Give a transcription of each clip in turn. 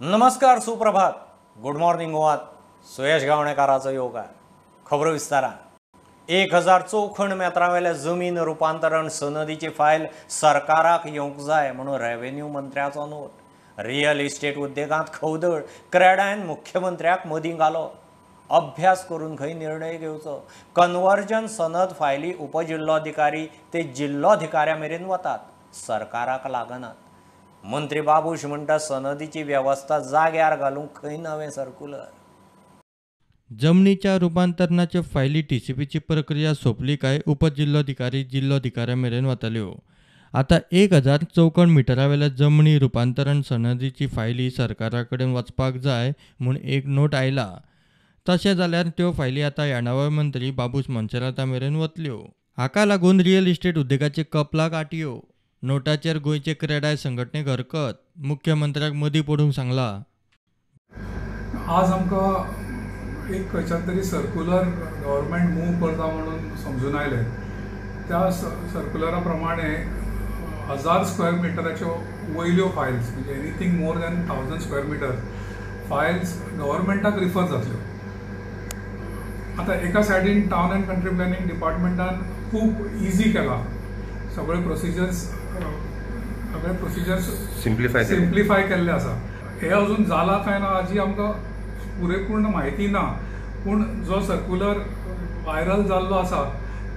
नमस्कार, सुप्रभात, good morning गोवात. Suyash गावणेकाराचो योग आहे. खबर विस्तारान. 1000 चौखण मेत्रावेल्या जमीन रुपांतरण सनदीची फायल सरकाराक येवंक जाय म्हणून रेव्हेन्यू मंत्र्याचो नोट. रियल इस्टेट उद्देगांत खवदळ क्रेडायन मुख्यमंत्र्याक मदीं घालो. अभ्यास करून खंय निर्णय घेवचो. कन्वर्जन सनद फायली उपजिल्लोधिकारी ते जिल्लोधिकाऱ्या मेरेन वतात, सरकाराक लागनात. मंत्री बाबूश म्हणटा सनदीची व्यवस्था जाग्यार घालूंक खंय नवें सर्क्युलर. जमनीच्या रूपांतरणाचे फायली टीसीपीची प्रक्रिया सोंपली काय उपजिल्लोधिकारी जिल्लोधिकाऱ्या मेरेन वतल्यो. आता 1000 चौखण मिटरावेल्या जमनी रूपांतरण सनदीची फायली सरकारा कडेन वचपाक जाय म्हूण एक नोट आयला. तशें जाल्यार त्यो फायली आता येणावळ मंत्री बाबूश मनशाराता मेरेन वतल्यो. हाका लागून रियल इस्टेट उद्देगाचे कपलाक आटयो. नोटाचेर गोंयचे क्रेडाय संघटनेक हरकत. मुख्यमंत्र्याक मदीं पडूंक सांगला. आज आमकां एक खंयच्यान तरी सर्क्युलर गव्हर्मेंट मूव करता म्हणून समजून आयलें. त्या सर्क्युलरा प्रमाणे 1000 स्क्वेअर मिटराच्यो वयल्यो फायल्स म्हणजे anything more than 1000 square meter files गव्हर्मेंटाक रिफर जातल्यो. आता एका सायडीन टावन अँड कंट्री प्लॅनिंग डिपार्टमेंटान खूब इजी केला. सगळे प्रोसिजर्स सिम्प्लिफाय केल्ले आसा. हे अजून जाला काय ना हाची आमकां पुरेपूर्ण म्हायती ना. पूण जो सर्क्युलर व्हायरल जाल्लो आसा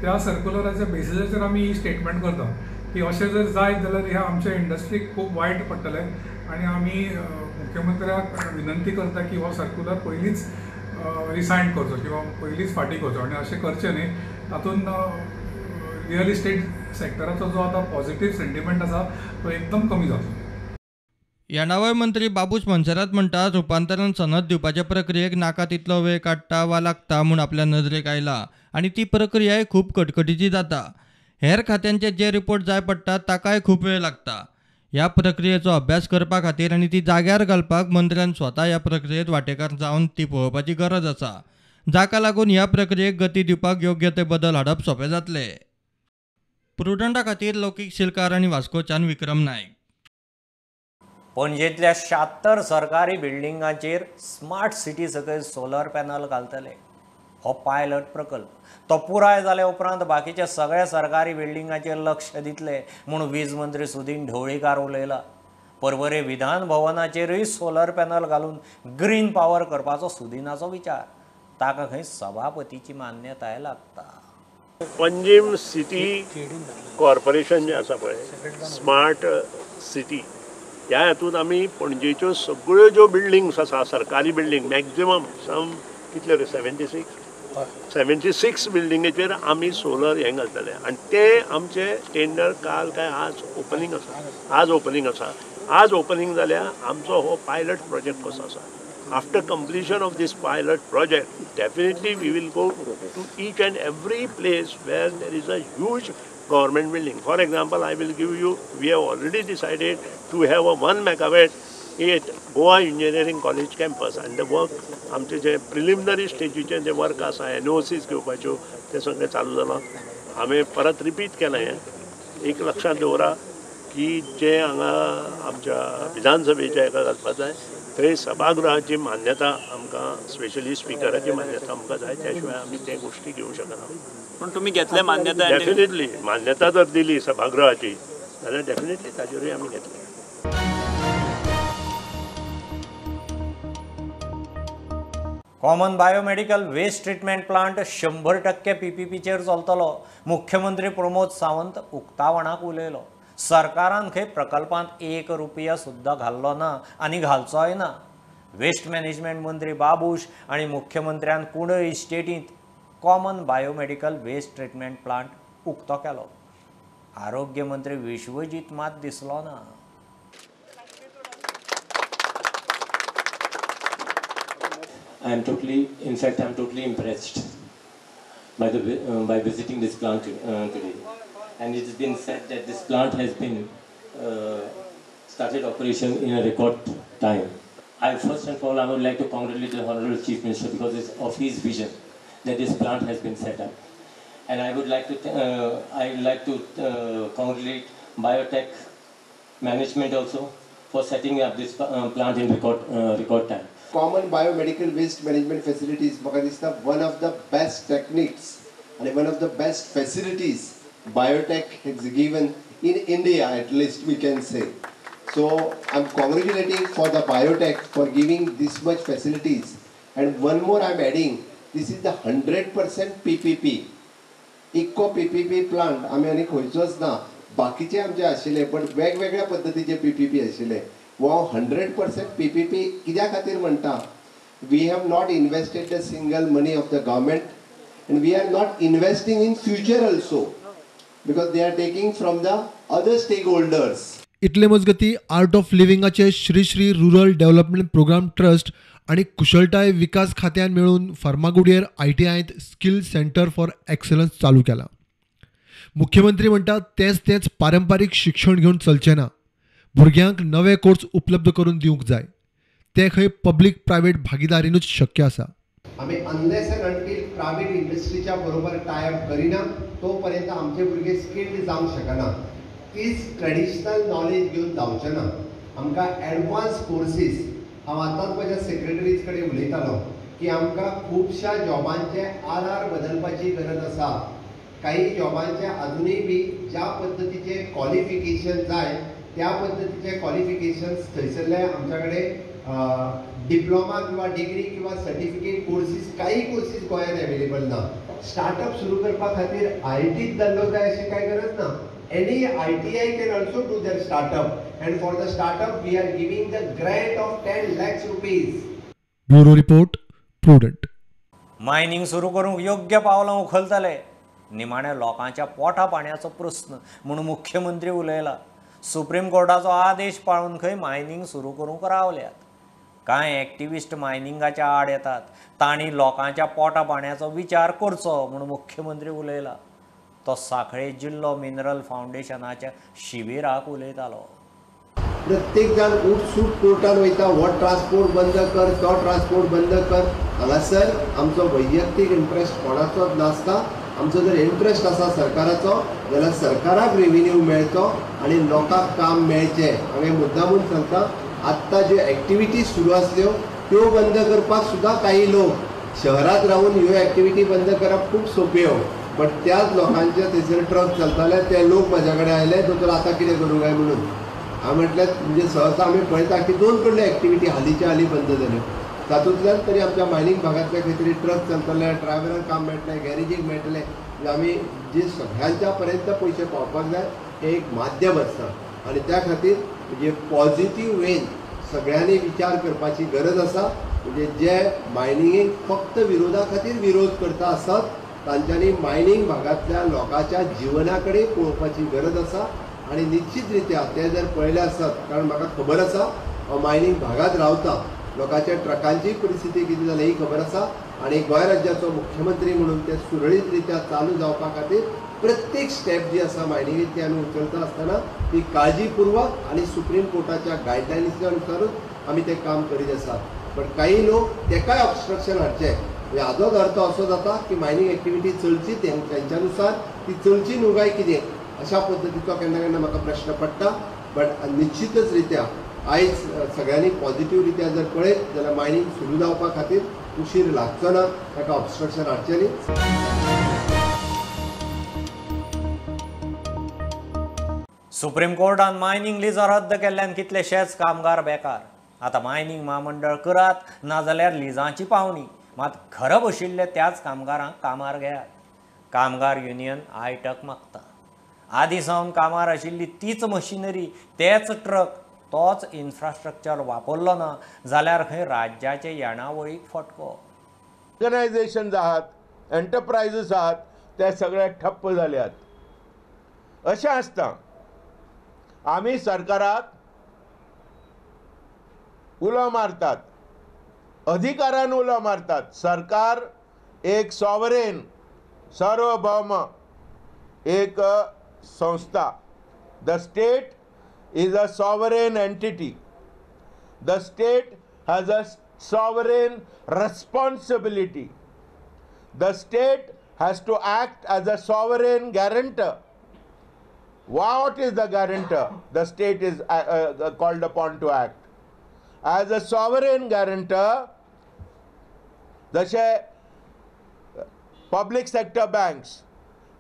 त्या सर्क्युलराच्या बेसिसाचेर आमी ही स्टेटमेंट करता की अशें जर जायत जाल्यार ह्या आमच्या इंडस्ट्रीक खूब वायट पडटलें आनी आमी मुख्यमंत्र्याक विनंती करता की हो सर्क्युलर पयलींच रिसायन करचो किंवा पयलींच फाटीं करचो. आनी अशें करचें न्ही. तातूंत रियल इस्टेट सेक्टराचो जो आता पॉझिटिव्ह सेंटिमेंट आसा तो एकदम कमी जातलो. येणावळ मंत्री बाबूश मनशारात म्हणटा रुपांतरण सनद दिवपाच्या प्रक्रियेक नाका तितलो वेळ काडटा वा लागता म्हूण आपल्या नदरेक आयला आनी ती प्रक्रियाय खूब कटकटीची जाता. हेर खात्यांचे जे रिपोर्ट जाय पडटा ताकाय खूब वेळ लागता. ह्या प्रक्रियेचो अभ्यास करपा खातीर आनी ती जाग्यार घालपाक मंत्र्यान स्वता ह्या प्रक्रियेत वांटेकार जावन ती पळोवपाची गरज आसा. जाका लागून ह्या प्रक्रियेक गती दिवपाक योग्य ते बदल हाडप सोपें जातलें. प्रुडंटा खातीर लौकीक शिलकार आनी वास्कोच्यान विक्रम नायक. पणजेंतल्या 76 सरकारी बिल्डिंगांचेर स्मार्ट सिटी सकयल सोलर पॅनल घालतले. हो पायलट प्रकल्प. तो पुराय जाले उपरांत बाकीच्या सगळ्या सरकारी बिल्डिंगांचेर लक्ष दितले म्हूण वीज मंत्री सुदीन ढवळीकार उलयला. परवरे विधान भवनाचेरूय सोलर पॅनल घालून ग्रीन पॉवर करपाचो सुदिनाचो विचार. ताका खंय सभापतीची मान्यताय लागता. पंजीम सिटी कॉर्पोरेशन जे आसा पळय स्मार्ट सिटी ह्या हातूंत आमी पणजेच्यो सगळ्यो ज्यो बिल्डिंग्स आसा सरकारी बिल्डिंग मॅक्झिमम सम कितले रे 76 बिल्डिंगेचेर आमी सोलर हें घालतले आनी ते आमचे टेंडर काल काय आज ओपनिंग आसा. आज ओपनिंग जाल्या आमचो हो पायलट प्रोजेक्ट कसो आसा. After completion of this pilot project, definitely we will go to each and every place where there is a huge government building. For example, I will give you, we have already decided to have a 1 megawatt at Goa Engineering College campus and the work, आमचे जे preliminary stageचे जे work आसा NOCs घेवपाच्यो ते सगळे चालू जाला. आमी परत रिपीट केलें हें. एक लक्षात दवरा की जे हांगा आमच्या विधानसभेच्या हेका घालपाक जाय थंय सभागृहाची मान्यता आमकां स्पेशली स्पिकराची मान्यता आमकां जाय. त्या शिवाय आमी ते गोश्टी घेवंक शकना. पण तुमी घेतले मान्यता? डेफिनेटली मान्यता जर दिली सभागृहाची जाल्यार डेफिनेटली ताजेरूय आमी घेतले. Common biomedical waste treatment plant 100% PPPचेर चलतलो. मुख्यमंत्री प्रमोद सावंत उक्तावणाक उलयलो. सरकारान खंय प्रकल्पांत 1 रुपया सुद्दां घाल्लो ना आनी घालचोय ना. वेस्ट मॅनेजमेंट मंत्री बाबूश आनी मुख्यमंत्र्यान कुंडळ इस्टेटींत common biomedical waste treatment plant उक्तो केलो. आरोग्य मंत्री विश्वजीत मात दिसलो ना. I'm totally impressed by visiting this plant today. And it has been said that this plant has been started operation in a record time. First and foremost, I would like to congratulate the Honorable Chief Minister because of his vision that this plant has been set up. And I would like to congratulate Biotech management also for setting up this plant in record time. Common biomedical waste management facilities, म्हाका दिसता one of the best techniques and one of the best facilities biotech has given in India, at least we can say. So I'm congratulating for the biotech for giving this much facilities. And one more I'm adding, this is the 100% PPP. Eco PPP plant आम्ही आनी खंयचोच ना, बाकीचे आमचे आशिल्ले पण वेगवेगळ्या पद्धतीचे PPP आशिल्ले. वो 100% PPP कित्या खातीर म्हणटा? We have not invested a single money of the government and we are not investing in future also because they are taking from the other stakeholders. इतले मजगती आर्ट ऑफ लिव्हिंगाचे Shri Shri rural development programme trust आणि कुशळटाय विकास खात्यान मेळून फार्मागुडयेर ITIंत स्किल सेंटर फॉर एक्सलन्स चालू केला. मुख्यमंत्री म्हणटात तेच पारंपारीक शिक्षण घेवन चलचें ना, भुरग्यांक नवे कोर्स उपलब्ध करून दिवंक जाय. ते खंय पब्लीक प्रायवेट भागीदारीनूच शक्य आसा. आम्ही अनलेस अँड अनटील प्रायव्हेट इंडस्ट्रीच्या बरोबर टायअप करिना तोपर्यंत आमचे भुरगे स्किल्ड जावंक शकना. तीच ट्रेडिशनल नॉलेज घेवन जावचें ना. आमकां एडवान्स कोर्सीस, हांव आतांच म्हज्या सेक्रेटरीज कडेन उलयतालो की आमकां खुबशा जॉबांचे आर बदलपाची गरज आसा. काही जॉबांचे अजूनय बी ज्या पद्धतीचे क्वालिफिकेशन जाय त्या पद्धतीचे क्वालिफिकेशन्स थंयसरले आमच्या कडेन डिप्लोमा किंवा डिग्री किंवा सर्टिफिकेट कोर्सीस काही कोर्सीस गोंयांत अवेलेबल ना. स्टार्टअप सुरू करपा खातीर IITच जाल्लो जाय अशी कांय गरज ना. Any ITI can also do their startup, and for the startup we are giving the grant of 10 lakhs rupees. Bureau report prudent. Mining सुरू करूंक योग्य पावलां उखलतले. निमाण्या लोकांच्या पोटा पाण्याचो प्रस्न म्हणून मुख्यमंत्री उलयला. सुप्रीम कोर्टाचो आदेश पाळून खंय मायनिंग सुरू करूंक रावल्यात. कांय एक्टिविस्ट मायनिंगाच्या आड येतात. तांणी लोकांच्या पोटा पाण्याचो विचार करचो म्हणून मुख्यमंत्री उलयला. तो सांखळे जिल्लो मिनरल फाउंडेशनाच्या शिबिराक उलयतालो. प्रत्येक जण उठसूट कोर्टान वयता, हो ट्रान्सपोर्ट बंद कर, तो ट्रान्सपोर्ट बंद कर. हांगासर आमचो वैयक्तीक इंट्रस्ट कोणाचोच नासता. आमचो जर इंट्रस्ट आसा सरकाराचो जाल्यार सरकाराक रेव्हेन्यू मेळचो आनी लोकांक काम मेळचें. हांवें मुद्दामून सांगता, आत्तां ज्यो एक्टिविटीज सुरू आसल्यो त्यो बंद करपाक सुद्दां काही लोक शहरात रावन ह्यो एक्टिविटी बंद करप खूब सोंप्यो. बट त्याच लोकांचे थंयसर ट्रक चलताले, ते लोक म्हाज्या कडेन आयले, दोतोर आतां कितें करूं काय म्हणून. हांव म्हटलें म्हणजे सहसा आमी पळयता की 2 कडल्यो एक्टिविटी हालींच्या हालीं बंद जाल्यो. तातूंतल्यान तरी आमच्या मायनिंग भागांतले खंय तरी ट्रक चलतले, ड्रायव्हरांक काम मेळटलें, गॅरेजीक मेळटलें. आमी जे सगळ्यांच्या पर्यंत पयशे पावपाक जाय हें एक माध्यम आसता आनी त्या खातीर म्हणजे पॉझिटीव वेन सगळ्यांनी विचार करपाची गरज आसा. म्हणजे जे मायनिंगेक फक्त विरोधा खातीर विरोध करता आसत तांच्यांनी मायनिंग भागांतल्या लोकांच्या जिवना कडेन पळोवपाची गरज आसा. आनी निश्चित रित्या ते जर पळयले आसत, कारण म्हाका खबर आसा हांव मायनिंग भागांत रावता, लोकांच्या ट्रकांची परिस्थिती कितें जाली ही खबर आसा. आनी गोंय राज्याचो मुख्यमंत्री म्हणून ते सुरळीत रित्या चालू जावपा खातीर प्रत्येक स्टेप जी आसा मायनिंगेची आमी उचलता आसतना ती काळजीपूर्वक आनी सुप्रीम कोर्टाच्या गायडलायन्सच्या अनुसारूच आमी तें काम करीत आसात. बट काही लोक तेकाय ऑब्स्ट्रक्शन हाडचे. हाजोच अर्थ असो जाता की मायनिंग एक्टिविटी चलची त्यांच्यानुसार ती चलची न्हू काय कितें अशा पद्दतीचो केन्ना केन्ना म्हाका प्रश्न पडटा. बट निश्चितच रित्या आयज सगळ्यांनी पॉझिटिव्ह रित्या जर पळयत जाल्यार मायनिंग सुरू जावपा खातीर उशीर लागचो ना, ताका ऑब्स्ट्रक्शन हाडचें न्ही. सुप्रीम कोर्टान मायनिंग लिजां रद्द केल्ल्यान कितलेशेच कामगार बेकार. आतां मायनिंग महामंडळ करात नाजाल्यार लिजांची पावणी. मात घरा बशिल्ले त्याच कामगारांक कामार घेयात. कामगार युनियन आयटक मागता. आदीं सावन कामार आशिल्ली तीच मशिनरी, तेच ट्रक, तोच इन्फ्रास्ट्रक्चर वापरलो ना जाल्यार खंय राज्याचे येणावळीक फटको. ऑर्गनायझेशन्स आहात, एंटरप्रायजीस आहात, ते सगळे ठप्प जाल्यात. अशें आसता आमी सरकाराक उलो मारतात, अधिकारान उलो मारतात. सरकार एक सॉवरेन, सार्वभौम एक संस्था. The state is a sovereign entity. The state has a sovereign responsibility. The state has to act as a sovereign guarantor. What is the guarantor? The state is called upon to act. As a sovereign guarantor, जशे public sector banks,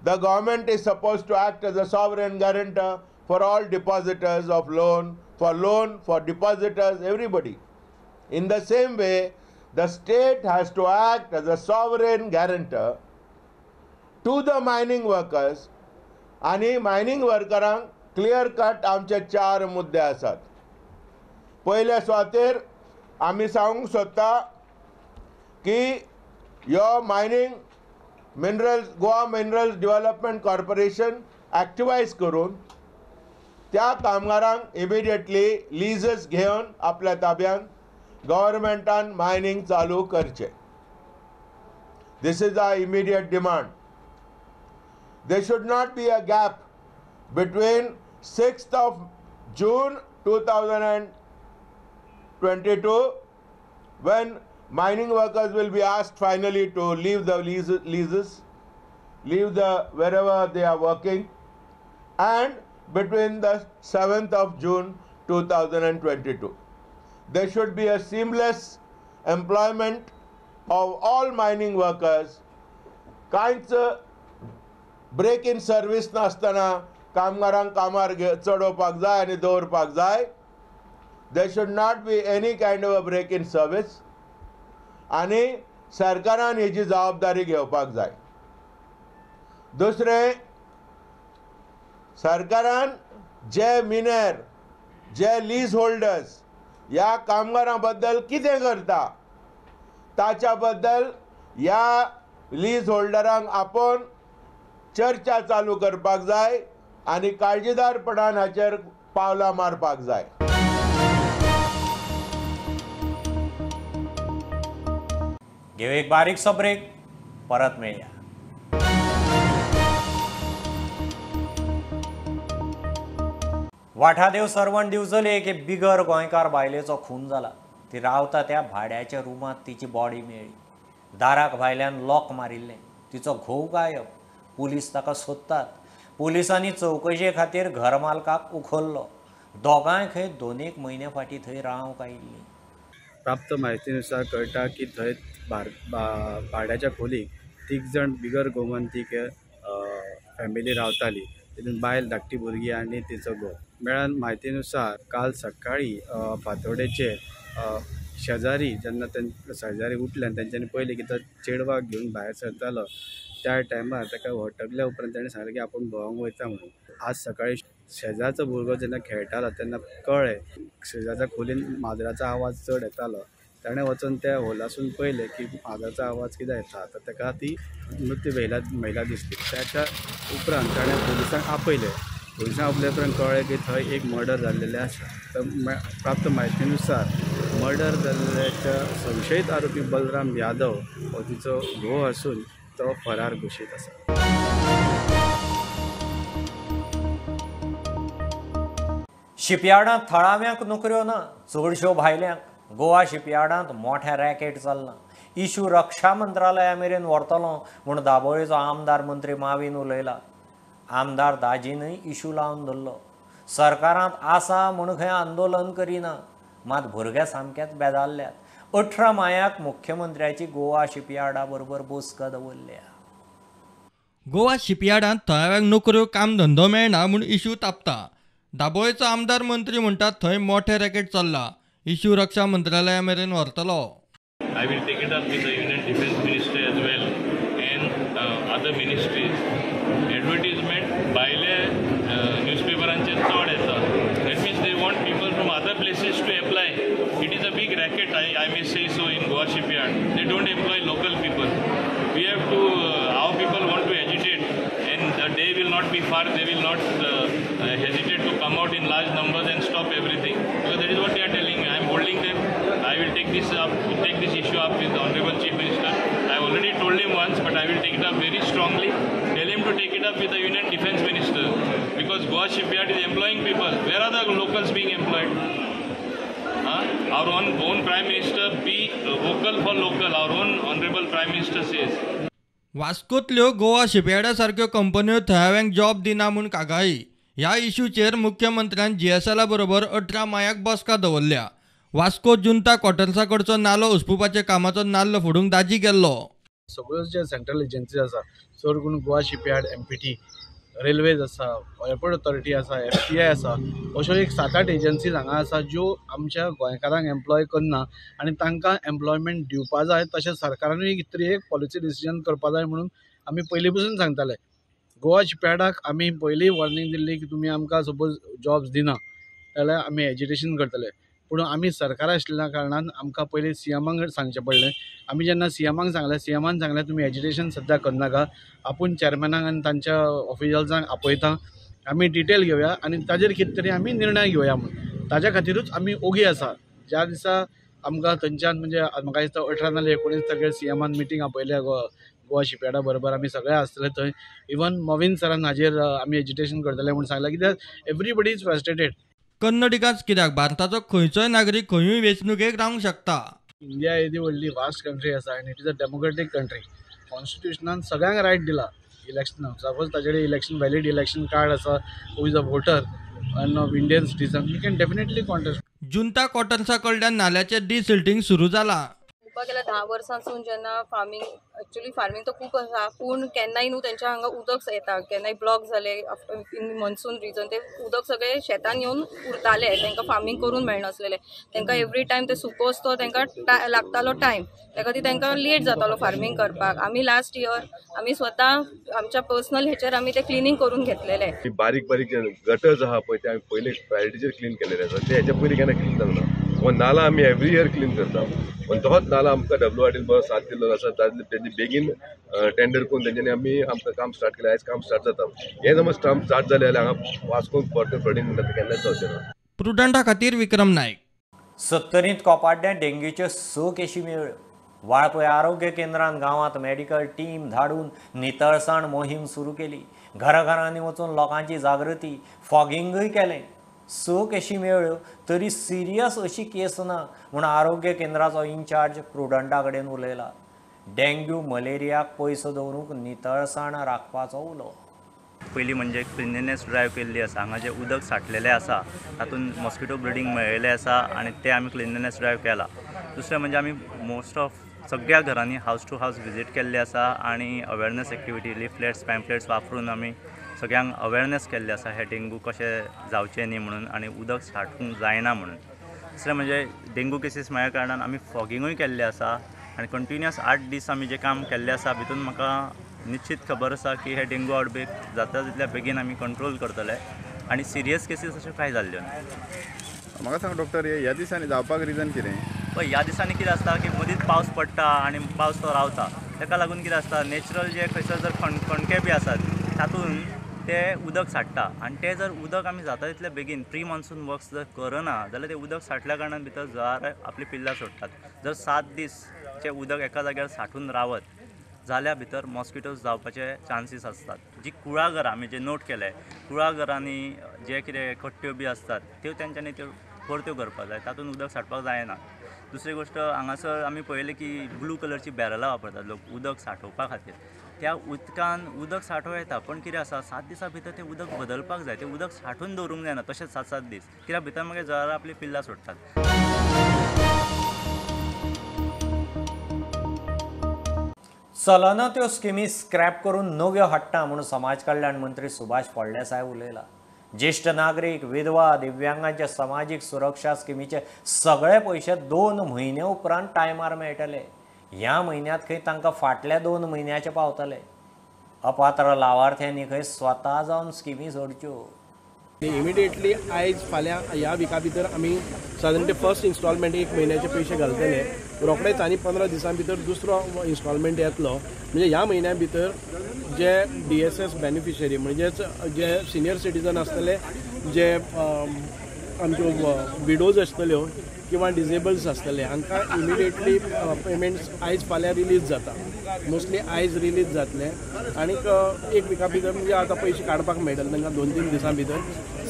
the government is supposed to act as a sovereign guarantor for all depositors of loan, for depositors, everybody. In the same way, the state has to act as a sovereign guarantor to the mining workers, आणि mining वर्करांक clear cut आमचे 4 मुद्दे आसात. पयले सुवातेर आमी सांगूंक सोदता की ह्यो mining minerals Goa minerals development corporation एक्टिवायज करून त्या कामगारांक इमिडिएटली लिजस घेवन आपल्या ताब्यान गव्हर्मेंटान मायनिंग चालू करचे. This is our immediate demand. There should not be a gap between 6th of June 2022 when mining workers will be asked finally to leave the leases, leave the wherever they are working, and between the 7th of June 2022. There should be a seamless employment of all mining workers. कांयच break in service नासतना कामगारांक कामार चडोवपाक जाय आनी दवरपाक जाय. There should not be any kind of a break in service आनी सरकारान हेची जबाबदारी घेवपाक जाय. दुसरें, सरकारान जे मिनेर जे लीज होल्डर्स ह्या कामगारां बद्दल कितें करता ताच्या बद्दल ह्या लीज होल्डरांक आपोवन चर्चा चालू करपाक जाय आनी काळजीदारपणान हाचेर पावलां मारपाक जाय. घेऊ एक बारीकसो ब्रेक, परत मेळया. वाठादेव सरवण दिवचले की बिगर गोंयकार बायलेचो खून जाला. ती रावता त्या भाड्याच्या रुमांत तिची बॉडी मेळ्ळी. दाराक भायल्यान लॉक मारिल्लें. तिचो घोव गायब. पुलीस ताका सोदतात. पुलिसांनी चवकशे खातीर घरमालकाक उखल्लो. दोगांय खंय 2-1 म्हयन्या फाटीं थंय रावंक आयिल्लीं. प्राप्त म्हायतीनुसार कळटा की थंय भाड्याच्या खोलीक 3 जाण बिगर गोमंतीक फॅमिली रावताली. तितून बायल धाकटी भुरगीं आनी तिचो घोव. मेळ्ळ्या म्हायतीनुसार काल सकाळी फातोडेचे शेजारी जेन्ना शेजारी उठल्यान तेंच्यांनी पयलें की तो चेडवाक घेवन भायर सरतालो त्या टायमार ताका वटकल्या उपरांत ताणें सांगलें की आपूण भोंवंक वयता म्हणून. आज सकाळी शेजारचो भुरगो जेन्ना खेळटालो तेन्ना कळ्ळें शेजारच्या खोलीन माजराचो आवाज चड येतालो. ताणें वचून त्या होलासून पयलें की माजराचो आवाज कित्याक येता. तर ताका ती मृत्यू महिला दिसली. त्याच्या उपरांत ताणें पुलिसांक आपयलें. पुलिसांक आपल्या उपरांत कळ्ळें की थंय एक मर्डर जाल्लेलें आसा. तर प्राप्त म्हायतीनुसार मर्डर जाल्ल्याच्या संशयीत आरोपी बलराम यादव हो तिचो घोव आसून तो फरार घोशीत आसा. शिपयार्डांत थळाव्यांक नोकऱ्यो ना. चडश्यो भायल्यांक. गोवा शिपयार्डांत मोठ्या रॅकेट चल्ला. इशू रक्षा मंत्रालया मेरेन व्हरतलो म्हूण दाबोळेचो आमदार मंत्री मावीन उलयला. आमदार दाजीनय इशू लावन धरलो. सरकारांत आसा म्हूण खंय आंदोलन करिना. मात भुरगे सामकेच बेजारल्यात. 18 मायाक मुख्यमंत्र्याची गोवा शिपयार्डा बरोबर बसका दवरल्या. गोवा शिपयार्डांत थळाव्यांक नोकऱ्यो काम धंदो मेळना म्हूण इशू तापता. दाबोळेचो आमदार मंत्री म्हणटात थंय मोठे रॅकेट चल्ला. इशू रक्षा मंत्रालया मेरेन व्हरतलो. I will take it up with the Union Defence Ministry as well and other ministries. Advertisement भायले न्यूजपेपरांचेर चड येता. That means they want people from other places to apply. It is a big racket, I may say so, in Goa shipyard. They don't employ local people. We have to, our people want to agitate, and the day will not be far. They will not hesitate to come out in large numbers and stop everything. Because that is what they are telling me. I am holding them. I will take this issue up with the Honorable Chief Minister. I have already told him once, but I will take it up very strongly. Tell him to take it up with the Union Defence Minister. Because Goa shipyard is employing people. Where are the locals being employed? Our own Prime Minister be vocal for local. Our own Honorable Prime Minister says. वास्कोतल्यो Goa शिपयार्डा सारक्यो कंपन्यो थळाव्यांक job दिना म्हूण कागाळी. ह्या इश्यूचेर मुख्यमंत्र्यान GSL बरोबर 18 मायाक बसका दवरल्या. वास्को जुंता क्वॉर्टर्सा कडचो नालो उसपुपाच्या कामाचो नाल्ल फोडूंक दाजी गेल्लो. सगळ्यो जे सेंट्रल एजन्सीज आसा चड करून गोवा शिपयार्ड, MPT, रेल्वेज आसा, एअरपोर्ट ऑथॉरिटी आसा, FCI आसा, अश्यो एक 7-8 एजन्सीज हांगा आसा ज्यो आमच्या गोंयकारांक एम्प्लॉय करना आनी तांकां एम्प्लॉयमेंट दिवपा जाय तशें सरकारानूय कितें तरी एक पॉलिसी डिसिजन करपा जाय म्हणून आमी पयलीं पसून सांगताले. गोवा शिपयार्डाक आमी पयलीं वॉर्निंग दिल्ली की तुमी आमकां सपोज जॉब्स दिना जाल्यार आमी एजिटेशन करतले. पूण आमी सरकार आशिल्ल्या कारणान आमकां पयलीं CMाक सांगचें पडलें. आमी जेन्ना CMाक सांगलें, CMान सांगलें तुमी एजिटेशन सद्या करनाका, आपूण चॅरमॅनाक आनी तांच्या ऑफिशल्सांक आपयता, आमी डिटेल घेवया आनी ताजेर कितें तरी आमी निर्णय घेवया म्हणून. ताज्या खातीरूच आमी ओगी आसा. ज्या दिसा आमकां थंयच्यान म्हणजे म्हाका दिसता 18 नाल्यार 19 तारखेर CMान मिटींग आपयल्या गोवा शिपयार्डा बरोबर आमी सगळे आसतले थंय. इवन मॉविन सरान हाजेर आमी एजिटेशन करतले म्हणून सांगलां कित्याक एवरीबडी इज फ्रस्ट्रेटेड. कन्नडिकाच कित्याक भारताचो खंयचोय नागरीक खंयूय वेंचणुकेक रावंक शकता. इंडिया येदी व्हडली वास्ट कंट्री आसा आनी it is a democratic country. कॉन्स्टिट्युशनान सगळ्यांक रायट दिला इलेक्शनाक. सपोज ताचे कडेन इलेक्शन वॅलीड इलेक्शन कार्ड आसा, who is a voter and of Indian citizen, you can definitely contest. Junta क्वॉर्टर्सा कडल्यान नाल्याचें डिसिल्टिंग सुरू जालां. पळोवपाक गेल्यार 10 वर्सांसून जेन्ना फार्मींग तो खूब आसा, पूण केन्नाय न्हू तेंच्या हांगा उदक येता, केन्नाय ब्लॉक जाले इन मॉन्सून रिजन ते उदक सगळे शेतान येवन उरताले, तांकां फार्मींग करून मेळनासलेले. तांकां एवरी टायम ते सुकोस तो तांकां लागतालो टायम, त्या खातीर तांकां लेट जातालो फार्मींग करपाक. आमी लास्ट इयर आमी स्वता आमच्या पर्सनल हेचेर आमी ते क्लिनींग करून घेतलेले. बारीक बारीक गटर्स आहा पळय ते आमी पयले प्रायोरिटीचेर क्लीन केलेले आसा, ते हेच्या पयलीं केन्ना क्लीन जावना. हो नाला आमी एवरी इयर क्लीन करता, पण तोच नाला आमकां WRDन बरो साथ दिल्लो आसा. तेजे बेगीन टेंडर करून तेंच्यांनी आमी आमकां काम स्टार्ट केलें. आयज काम स्टार्ट जाता. हें समज काम स्टार्ट जालें जाल्यार हांगा वास्को क्वॉर्टर फ्लडिंग म्हणटा केन्नाच जावचें ना. प्रुडंटा खातीर विक्रम नायक. 70th कोपाड्ड्या डेंग्यूच्यो 6 केशी मेळ्ळ्यो. वाळपय आरोग्य केंद्रांत गांवांत मेडिकल टीम धाडून नितळसाण मोहीम सुरू केली. घराघरांनी वचून लोकांची जागृती, फॉगिंगूय केलें. 6 केशी मेळ्ळ्यो तरी सिरियस अशी केस ना म्हूण आरोग्य केंद्राचो इन्चार्ज प्रुडंटा कडेन उलयला. डेंग्यू मलेरियाक पयस दवरूंक नितळसाण राखपाचो उलो. पयलीं म्हणजे क्लिनलीनेस ड्रायव्ह केल्ली आसा. हांगा जे उदक साठलेलें आसा तातूंत मॉस्किटो ब्रिडींग मेळिल्लें आसा आनी ते आमी क्लिनलीनेस ड्रायव्ह केला. दुसरें म्हणजे आमी मोस्ट ऑफ सगळ्या घरांनी हावस टू हावस विजीट केल्ली आसा आनी अवेरनेस एक्टिविटी, लिफलेट्स, पॅम्पलेट्स वापरून आमी सगळ्यांक अवेरनेस केल्ली आसा हे डेंगू कशें जावचें न्ही म्हणून आनी उदक साठूंक जायना म्हणून. दुसरें म्हणजे डेंगू केसीस मेळ्ळ्या कारणान आमी फॉगिंगूय केल्लें आसा आनी कंटिन्युअस 8 दीस आमी जें काम केल्लें आसा भितून म्हाका निश्चित खबर आसा की हे डेंगू आउटब्रेक जाता तितल्या बेगीन आमी कंट्रोल करतले आनी सिरियस केसीस अश्यो कांय जाल्ल्यो ना. म्हाका सांग डॉक्टर, ह्या दिसांनी जावपाक रिजन कितें? पळय ह्या दिसांनी कितें आसता की मदींच पावस पडटा आनी पावस तो रावता. ताका लागून कितें आसता, नॅचरल जे खंयसर जर खणके बी आसात तातूंत ते उदक साठटा आनी ते जर उदक आमी जाता तितले बेगीन प्री मॉन्सून वर्क्स जर करना जाल्यार ते उदक साठल्या कारणान भितर जळार आपली पिल्लां सोडटात. जर 7 दीसचें उदक एका जाग्यार साठून रावत जाल्यार भितर मॉस्किटोज जावपाचे चान्सीस असतात. जी कुळागरां आमी जे नोट केले, कुळागरांनी जे कितें कट्ट्यो बी असतात त्यो तेंच्यांनी त्यो परत्यो करपाक जाय, तातूंत उदक साठपाक जायना. दुसरी गोश्ट, हांगासर आमी पळयलें की ब्लू कलरची बॅरलां वापरतात लोक उदक साठोवपा खातीर. त्या उदकान उदक साठोवं येता पण कितें आसा 7 दिसां भितर तें उदक बदलपाक जाय. तें उदक साठून दवरूंक जायना तशेंच 7-7 दीस, कित्याक भितर मागीर जळारां आपली पिल्लां सोडटात. चलना त्यो स्किमी स्क्रॅप करून नव्यो हाडटा म्हणून समाज कल्याण मंत्री सुभाष फळदेसाय उलयला. ज्येष्ठ नागरीक, विधवा, दिव्यांगांच्या सामाजीक सुरक्षा स्किमीचे सगळे पयशे 2 म्हयने उपरांत टायमार मेळटले. ह्या म्हयन्यांत खंय तांकां फाटल्या 2 म्हयन्याचे पावतले. अपात्र लावार्थ्यांनी खंय स्वता जावन स्किमी सोडच्यो. इमिडिएटली आयज फाल्यां ह्या विका भितर आमी सादारण फर्स्ट इन्स्टॉलमेंट 1 म्हयन्याचे पयशे घालतले. रोखडेच आनी 15 दिसां भितर दुसरो इन्स्टॉलमेंट येतलो. म्हणजे ह्या म्हयन्या भितर जे DSS बेनिफिशरी म्हणजेच जे सिनियर सिटीजन आसतले, जे आमच्यो विडोज आसतल्यो किंवा डिजेबल्स आसतले, हांकां इमिडिएटली पेमेंट्स आयज फाल्यां रिलीज जाता. मोस्टली आयज रिलीज जातले आनीक 1 विका भितर म्हणजे आतां पयशे काडपाक मेळटले तांकां 2-3 दिसां भितर.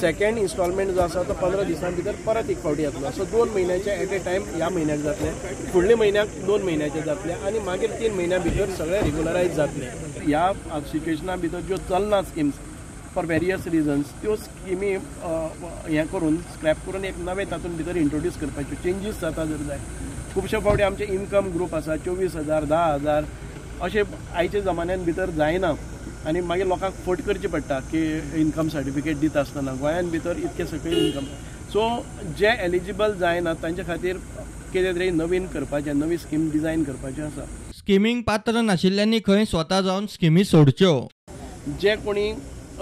सेकंड इन्स्टॉलमेंट जो आसा तो 15 दिसां भितर परत एक फावटी येतलो. सो 2 म्हयन्याचे एट ए टायम ह्या म्हयन्याक जातले, फुडल्या म्हयन्याक 2 म्हयन्याचे जातले आनी मागीर 3 म्हयन्या भितर सगळे रेग्युलरायज जातले. ह्या सिच्युएशना भितर ज्यो चलना स्किम्स फॉर वेरियस रिजन्स त्यो स्किमी हें करून स्क्रॅप करून एक नवे तातूंत भितर इंट्रोड्यूस करपाच्यो चेंजीस जाता जर जाय. खुबशे फावटी आमचे इन्कम ग्रूप आसा 24,000 10,000 अशे आयच्या जमान्यान भितर जायना आनी मागीर लोकांक फट करची पडटा की इन्कम सर्टिफिकेट दिता आसतना गोंयान भितर इतके सकयल इन्कम. सो जे एलिजिबल जायना तांचे खातीर कितें तरी नवीन करपाचें, नवी स्कीम डिझायन करपाचें आसा. स्किमींक पात्र नाशिल्ल्यांनी खंय स्वता जावन स्किमी सोडच्यो. जे कोणी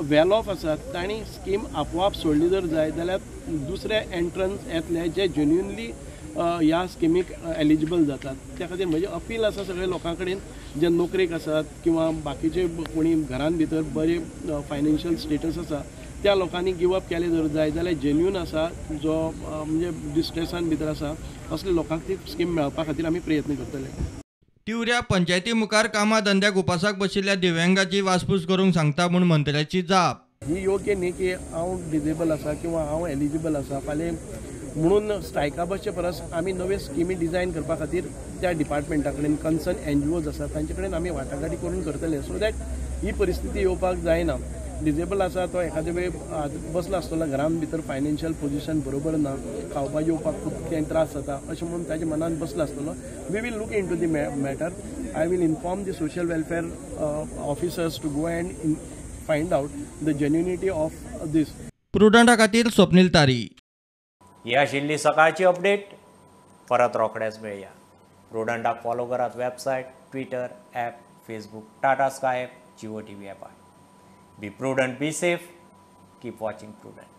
वेल ऑफ आसात तांणी स्कीम आपोआप सोडली जर जाय जाल्यार दुसरे एंट्रन्स येतले जे जेन्युनली ह्या स्किमीक एलिजिबल जातात. त्या खातीर म्हजें अपील आसा सगळ्या लोकां कडेन जे नोकरेक आसात किंवा बाकीचे कोणी घरान भितर बरे फायनान्शियल स्टेटस आसा त्या लोकांनी गिव अप केले जर जाय जाल्यार जेन्युन आसा जो म्हणजे डिस्ट्रेसान भितर आसा असल्या लोकांक ती स्कीम मेळपा खातीर आमी प्रयत्न करतले. तिवऱ्या पंचायती मुखार कामा धंद्याक उपासाक बशिल्ल्या दिव्यांगाची वासपूस करूंक सांगता म्हूण मंत्र्याची जाप. ही योग्य न्ही की हांव डिजेबल आसा किंवा हांव एलिजिबल आसा फाल्यां म्हणून स्ट्रायका बसचे परस आमी नव्यो स्किमी डिझायन करपा खातीर त्या डिपार्टमेंटा कडेन कन्सर्न NGOज आसा तांचे कडेन आमी वाटाघाटी करून करतले सो दॅट ही परिस्थिती येवपाक जायना. डिजेबल आसा तो एखादे वेळ बसलो आसतलो घरान भितर फायनान्शियल पोजिशन बरोबर ना, खावपाक येवपाक खूब कितें त्रास जाता अशें म्हणून ताच्या मनान बसलो आसतलो. We will look into the matter. I will inform the social welfare officers to go and find out the genuinity of this. प्रुडंटा खातीर स्वप्नील तारी. ही आशिल्ली सकाळची अपडेट. परत रोखडेच मेळया. प्रुडंटाक फॉलो करात website, Twitter, app, Facebook, Tata sky app, Jio TV app. Be prudent, be safe, keep watching Prudent.